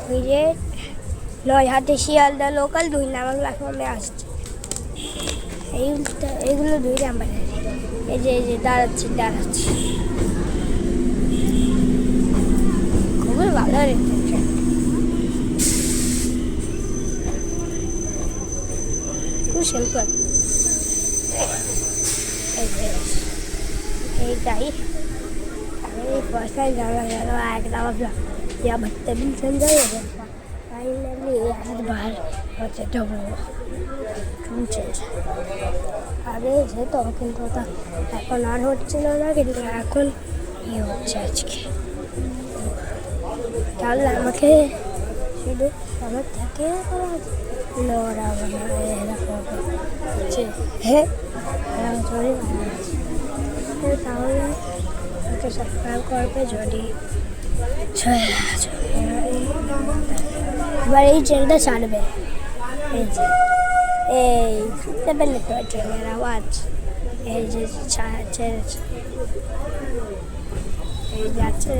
ওই যে নৈহাটি শিয়ালদা লোকাল 2 নম্বর প্ল্যাটফর্মে আসছে। এইগুলো 2 নাম্বারের। এই যে দাঁড়াচ্ছি খুবই ভালো রেখেছে। খুব সিম্পল। এইটাই আমি পয়সায় জানা গেল 1 নম্বর या बदतमीज समझा फाइनली एक बार পৌঁছেটাবো চলছে। আগে যেত কিন্তু এখন আর হচ্ছিল না, কিন্তু এখন হচ্ছে আজকে। তাহলে আমাকে শুধু আমার থেকে ওরা হচ্ছে হ্যাঁ তাহলে ওকে সাবস্ক্রাইব করবে যদি এবার এই চ্যানেলটা ছাড়বে। এই শুনতে পেলে তো ট্রেনের আওয়াজ, এই যে ছেড়েছে, এই যাচ্ছে